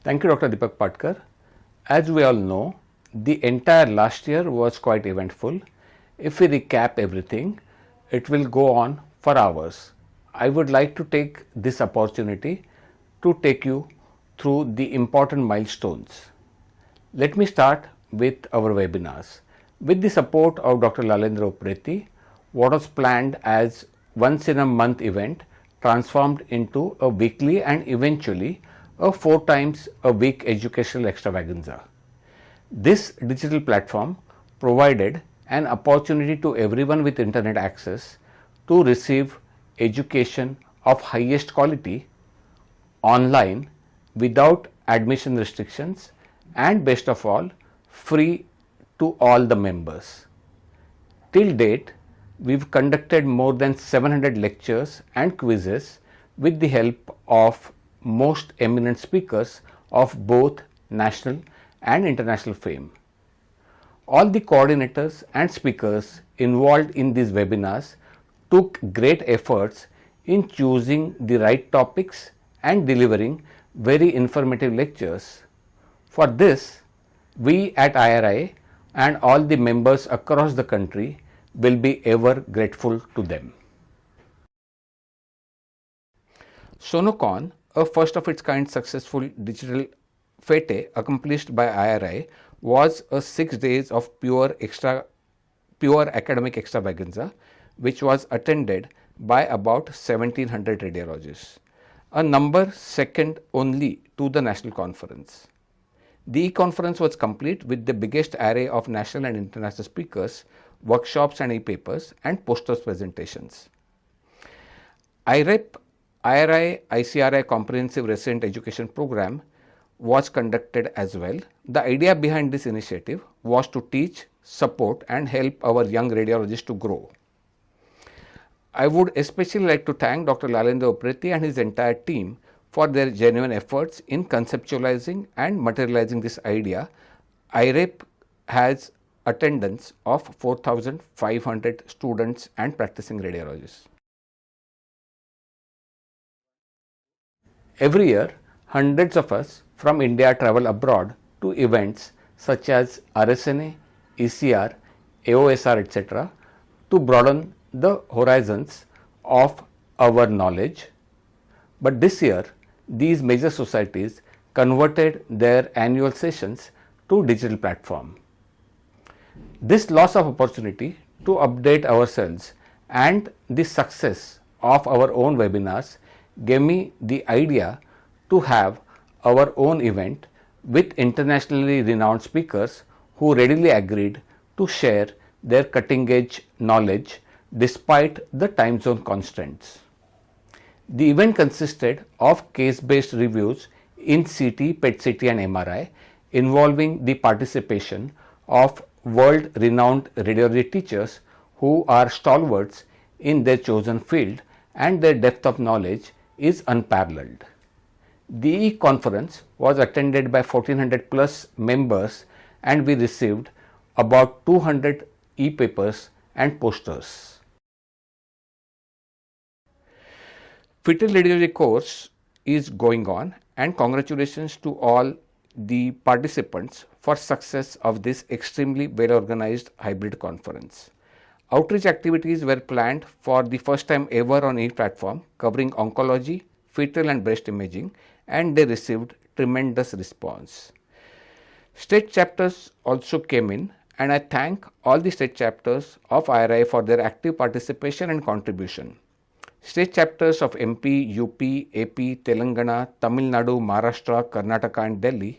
Thank you, Dr. Deepak Patkar. As we all know, the entire last year was quite eventful. If we recap everything, it will go on for hours. I would like to take this opportunity to take you through the important milestones. Let me start with our webinars. With the support of Dr. Lalendra Upreti, what was planned as once in a month event transformed into a weekly and eventually a 4 times a week educational extravaganza. This digital platform provided an opportunity to everyone with internet access to receive education of highest quality online without admission restrictions and best of all free to all the members. Till date, we've conducted more than 700 lectures and quizzes with the help of most eminent speakers of both national and international fame. All the coordinators and speakers involved in these webinars took great efforts in choosing the right topics and delivering very informative lectures. For this, we at IRI and all the members across the country will be ever grateful to them. SonoCon, a first of its kind successful digital fete accomplished by IRI, was a 6 days of pure academic extravaganza which was attended by about 1700 radiologists, a number second only to the national conference. The e-conference was complete with the biggest array of national and international speakers, workshops and e-papers and posters presentations. IREP, IRI ICRI Comprehensive Resident Education Program was conducted as well. The idea behind this initiative was to teach, support and help our young radiologists to grow. I would especially like to thank Dr. Lalendra Upreti and his entire team for their genuine efforts in conceptualizing and materializing this idea. IREP has attendance of 4,500 students and practicing radiologists. Every year, hundreds of us from India travel abroad to events such as RSNA, ECR, AOSR, etc. to broaden the horizons of our knowledge. But this year, these major societies converted their annual sessions to digital platform. This loss of opportunity to update ourselves and the success of our own webinars gave me the idea to have our own event with internationally renowned speakers who readily agreed to share their cutting edge knowledge despite the time zone constraints. The event consisted of case-based reviews in CT, PET-CT and MRI involving the participation of world-renowned radiology teachers who are stalwarts in their chosen field and their depth of knowledge is unparalleled. The e-conference was attended by 1400 plus members and we received about 200 e-papers and posters. Fetal radiology course is going on and congratulations to all the participants for success of this extremely well organized hybrid conference. Outreach activities were planned for the first time ever on e-platform covering oncology, fetal and breast imaging and they received tremendous response. State chapters also came in and I thank all the state chapters of IRI for their active participation and contribution. State chapters of MP, UP, AP, Telangana, Tamil Nadu, Maharashtra, Karnataka and Delhi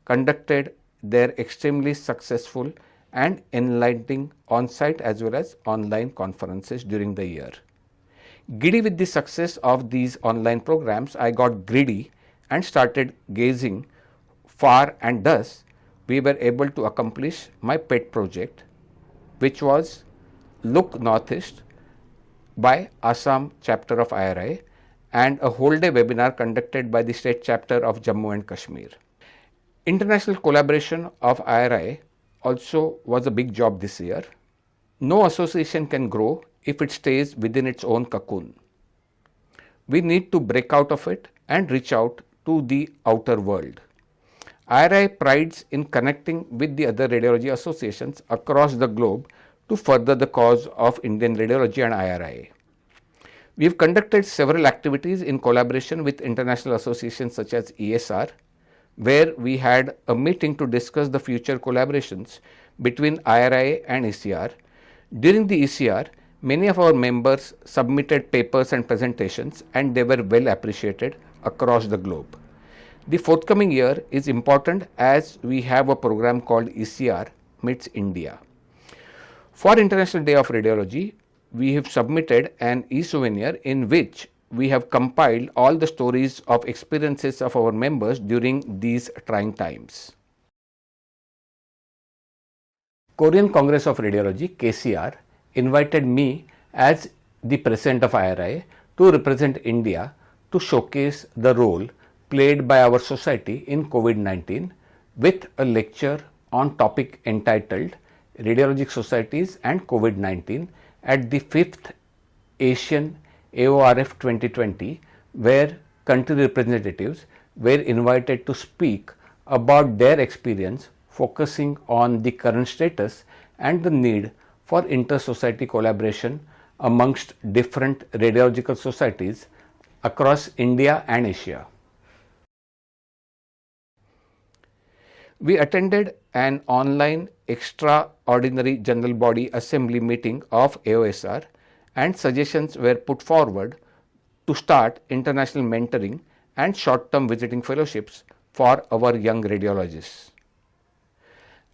conducted their extremely successful and enlightening on-site as well as online conferences during the year. Giddy with the success of these online programs, I got greedy and started gazing far and thus we were able to accomplish my pet project which was Look Northeast by Assam chapter of IRI and a whole day webinar conducted by the state chapter of Jammu and Kashmir. International collaboration of IRI also was a big job this year. No association can grow if it stays within its own cocoon. We need to break out of it and reach out to the outer world. IRI prides in connecting with the other radiology associations across the globe to further the cause of Indian radiology and IRI. We have conducted several activities in collaboration with international associations such as ESR, where we had a meeting to discuss the future collaborations between IRI and ECR. During the ECR, many of our members submitted papers and presentations, and they were well appreciated across the globe. The forthcoming year is important as we have a program called ECR Meets India. For International Day of Radiology, we have submitted an e-souvenir in which we have compiled all the stories of experiences of our members during these trying times. Korean Congress of Radiology (KCR) invited me as the president of IRI to represent India to showcase the role played by our society in COVID-19 with a lecture on topic entitled Radiologic Societies and COVID-19 at the 5th Asian AORF 2020, where country representatives were invited to speak about their experience focusing on the current status and the need for inter-society collaboration amongst different radiological societies across India and Asia. We attended an online extraordinary general body assembly meeting of AOSR, and suggestions were put forward to start international mentoring and short-term visiting fellowships for our young radiologists.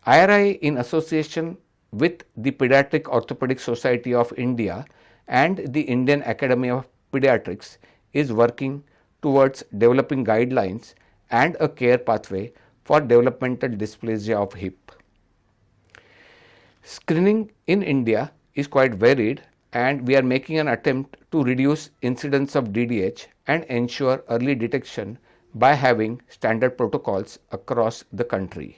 IRI, in association with the Pediatric Orthopedic Society of India and the Indian Academy of Pediatrics, is working towards developing guidelines and a care pathway for developmental dysplasia of hip. Screening in India is quite varied, and we are making an attempt to reduce incidence of DDH and ensure early detection by having standard protocols across the country.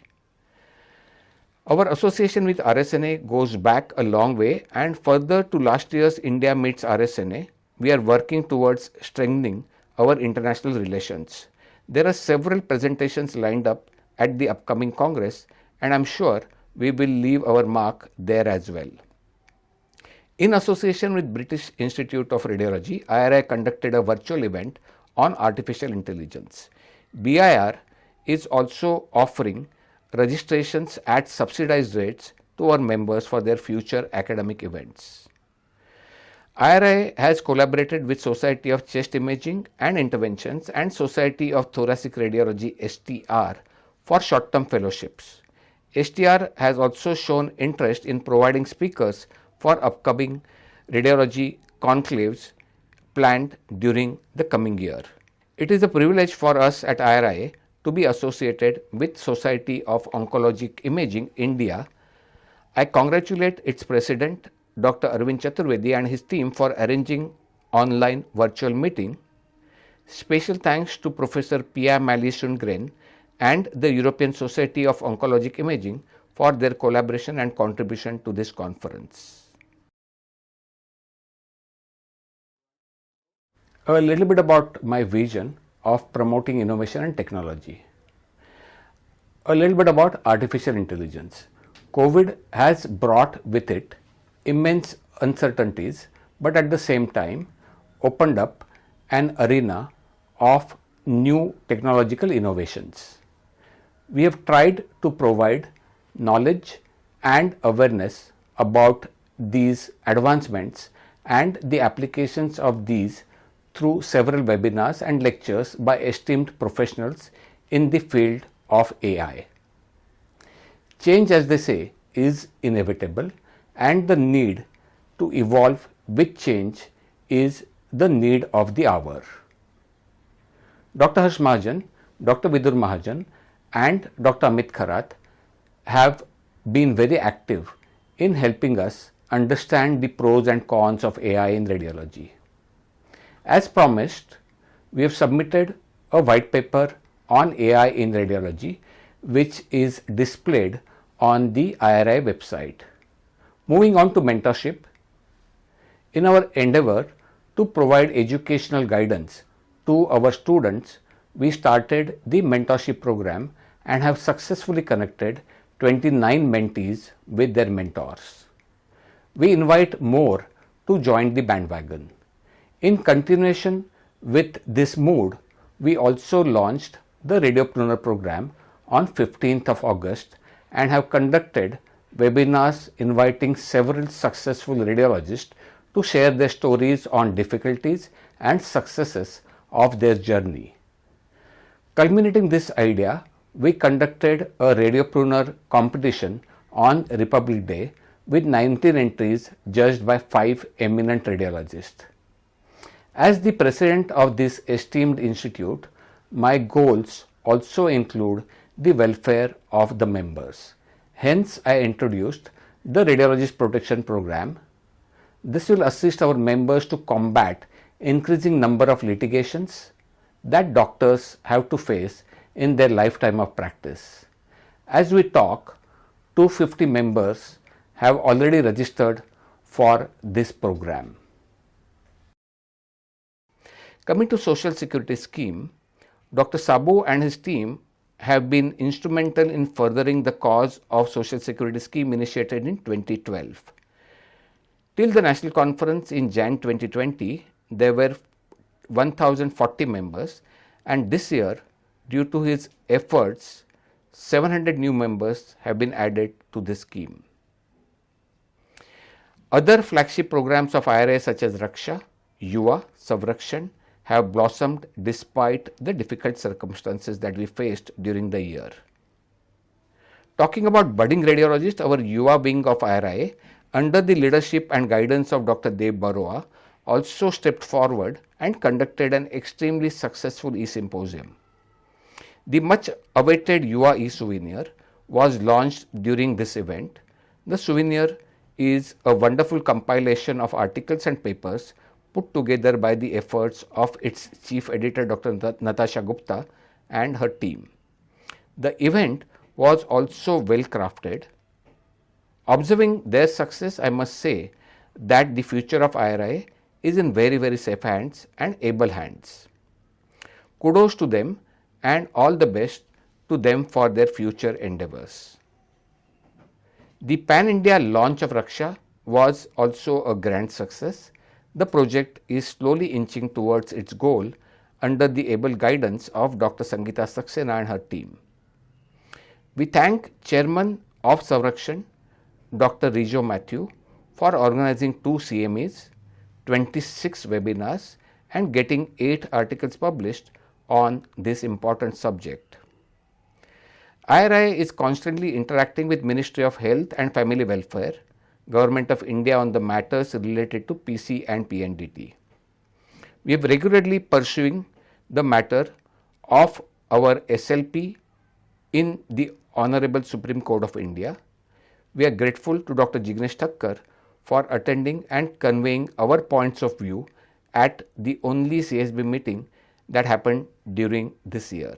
Our association with RSNA goes back a long way, and further to last year's India Meets RSNA, we are working towards strengthening our international relations. There are several presentations lined up at the upcoming Congress, and I am sure we will leave our mark there as well. In association with British Institute of Radiology, IRI conducted a virtual event on artificial intelligence. BIR is also offering registrations at subsidized rates to our members for their future academic events. IRI has collaborated with Society of Chest Imaging and Interventions and Society of Thoracic Radiology (STR) for short-term fellowships. STR has also shown interest in providing speakers for upcoming radiology conclaves planned during the coming year. It is a privilege for us at IRI to be associated with Society of Oncologic Imaging India. I congratulate its president, Dr. Arvind Chaturvedi, and his team for arranging online virtual meeting. Special thanks to Professor Pia Mali Sundgren and the European Society of Oncologic Imaging for their collaboration and contribution to this conference. A little bit about my vision of promoting innovation and technology. A little bit about artificial intelligence. COVID has brought with it immense uncertainties, but at the same time opened up an arena of new technological innovations. We have tried to provide knowledge and awareness about these advancements and the applications of these through several webinars and lectures by esteemed professionals in the field of AI. Change, as they say, is inevitable, and the need to evolve with change is the need of the hour. Dr. Harsh Mahajan, Dr. Vidur Mahajan, and Dr. Amit Kharath have been very active in helping us understand the pros and cons of AI in radiology. As promised, we have submitted a white paper on AI in radiology, which is displayed on the IRI website. Moving on to mentorship. In our endeavor to provide educational guidance to our students, we started the mentorship program and have successfully connected 29 mentees with their mentors. We invite more to join the bandwagon. In continuation with this mood, we also launched the Radiopreneur program on 15th of August and have conducted webinars inviting several successful radiologists to share their stories on difficulties and successes of their journey. Culminating this idea, we conducted a Radiopreneur competition on Republic Day with 19 entries judged by 5 eminent radiologists. As the president of this esteemed institute, my goals also include the welfare of the members. Hence, I introduced the Radiologist Protection Program. This will assist our members to combat increasing number of litigations that doctors have to face in their lifetime of practice. As we talk, 250 members have already registered for this program. Coming to Social Security Scheme, Dr. Sabu and his team have been instrumental in furthering the cause of Social Security Scheme initiated in 2012. Till the National Conference in Jan 2020, there were 1040 members, and this year, due to his efforts, 700 new members have been added to this scheme. Other flagship programs of IRA such as Raksha, Yuva, Savrakshan have blossomed despite the difficult circumstances that we faced during the year. Talking about budding radiologists, our Yuva wing of IRA, under the leadership and guidance of Dr. Dev Baroa, also stepped forward and conducted an extremely successful e-symposium. The much awaited Yuva e-souvenir was launched during this event. The souvenir is a wonderful compilation of articles and papers put together by the efforts of its chief editor Dr. Natasha Gupta and her team. The event was also well crafted. Observing their success, I must say that the future of IRA is in very safe hands and able hands. Kudos to them and all the best to them for their future endeavors. The Pan-India launch of Raksha was also a grand success. The project is slowly inching towards its goal under the able guidance of Dr. Sangeeta Saxena and her team. We thank Chairman of Savrakshan, Dr. Rijo Matthew, for organizing 2 CMEs, 26 webinars and getting 8 articles published on this important subject. IRI is constantly interacting with Ministry of Health and Family Welfare, Government of India on the matters related to PC and PNDT. We are regularly pursuing the matter of our SLP in the Honorable Supreme Court of India. We are grateful to Dr. Jignesh Thakkar for attending and conveying our points of view at the only CSB meeting that happened during this year.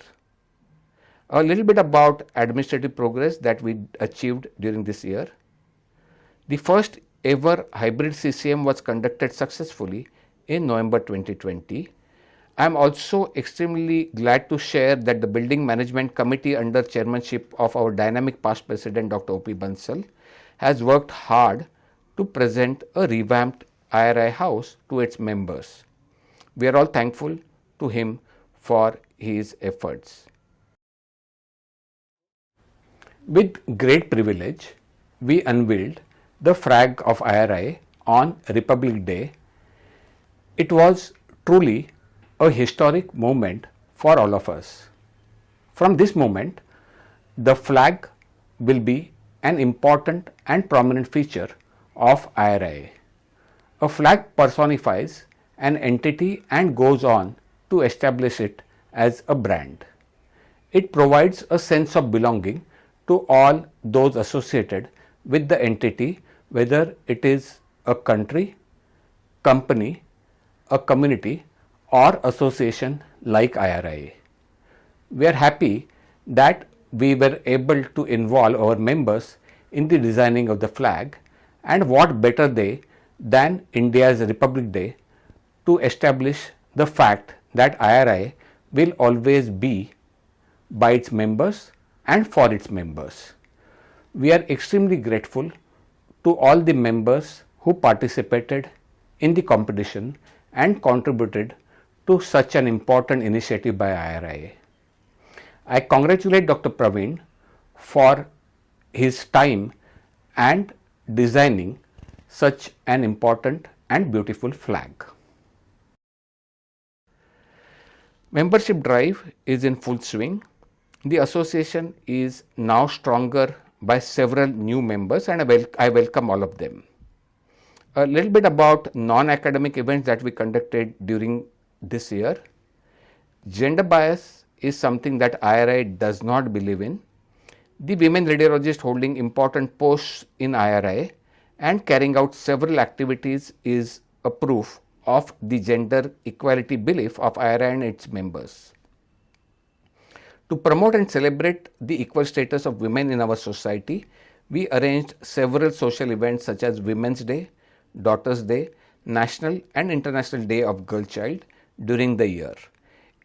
A little bit about administrative progress that we achieved during this year. The first ever hybrid CCM was conducted successfully in November 2020. I am also extremely glad to share that the Building Management Committee under chairmanship of our dynamic past president Dr. O.P. Bansal has worked hard to present a revamped IRI house to its members. We are all thankful to him for his efforts. With great privilege, we unveiled the flag of IRI on Republic Day. It was truly a historic moment for all of us. From this moment, the flag will be an important and prominent feature of IRI. A flag personifies an entity and goes on to establish it as a brand. It provides a sense of belonging to all those associated with the entity, whether it is a country, company, a community or association like IRI. We are happy that we were able to involve our members in the designing of the flag, and what better day than India's Republic Day to establish the fact that IRI will always be by its members and for its members. We are extremely grateful to all the members who participated in the competition and contributed to such an important initiative by IRIA. I congratulate Dr. Praveen for his time and designing such an important and beautiful flag. Membership drive is in full swing. The association is now stronger by several new members, and I welcome all of them. A little bit about non-academic events that we conducted during this year. Gender bias is something that IRI does not believe in. The women radiologists holding important posts in IRI and carrying out several activities is a proof of the gender equality belief of IRI and its members. To promote and celebrate the equal status of women in our society, we arranged several social events such as Women's Day, Daughters Day, National and International Day of Girl Child during the year.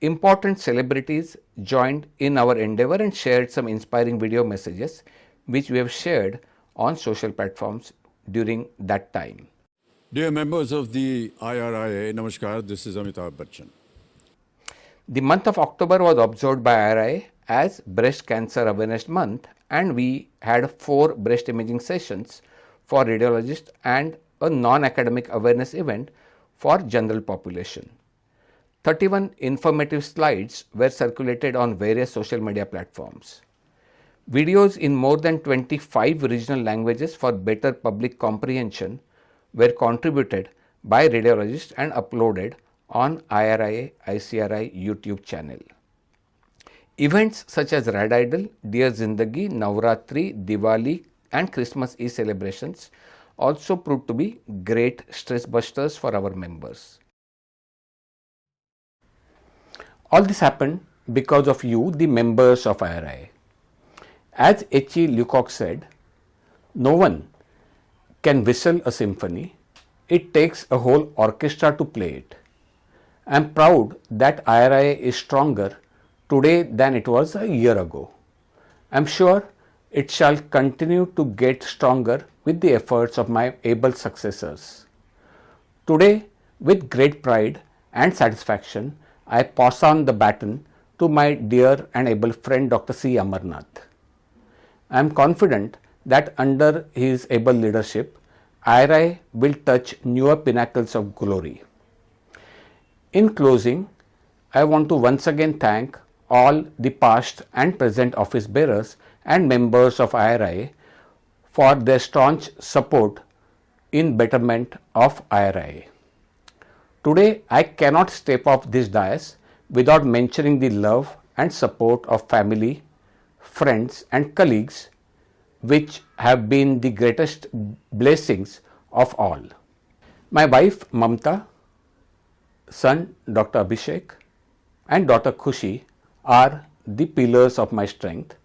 Important celebrities joined in our endeavor and shared some inspiring video messages which we have shared on social platforms during that time. Dear members of the IRIA, Namaskar, this is Amitabh Bachchan. The month of October was observed by IRI as Breast Cancer Awareness Month, and we had 4 breast imaging sessions for radiologists and a non-academic awareness event for general population. 31 informative slides were circulated on various social media platforms. Videos in more than 25 regional languages for better public comprehension were contributed by radiologists and uploaded on IRIA ICRI YouTube channel. Events such as Rad Idol, Dear Zindagi, Navratri, Diwali and Christmas Eve celebrations also proved to be great stress busters for our members. All this happened because of you, the members of IRI. As H.E. Leacock said, no one can whistle a symphony, it takes a whole orchestra to play it. I am proud that IRI is stronger today than it was a year ago. I am sure it shall continue to get stronger with the efforts of my able successors. Today, with great pride and satisfaction, I pass on the baton to my dear and able friend Dr. C. Amarnath. I am confident that under his able leadership, IRI will touch newer pinnacles of glory. In closing, I want to once again thank all the past and present office bearers and members of IRI for their staunch support in betterment of IRI. Today, I cannot step off this dais without mentioning the love and support of family, friends and colleagues which have been the greatest blessings of all. My wife Mamta, son Dr. Abhishek and daughter Khushi are the pillars of my strength,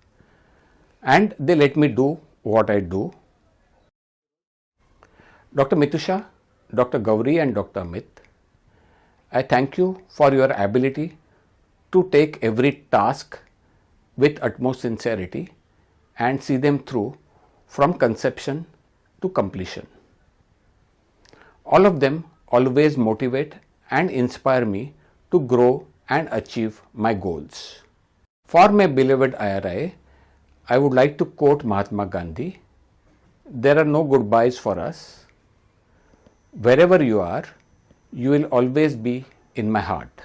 and they let me do what I do. Dr. Mitusha, Dr. Gauri and Dr. Amit, I thank you for your ability to take every task with utmost sincerity and see them through from conception to completion. All of them always motivate and inspire me to grow and achieve my goals. For my beloved IRI, I would like to quote Mahatma Gandhi, "There are no goodbyes for us. Wherever you are, you will always be in my heart."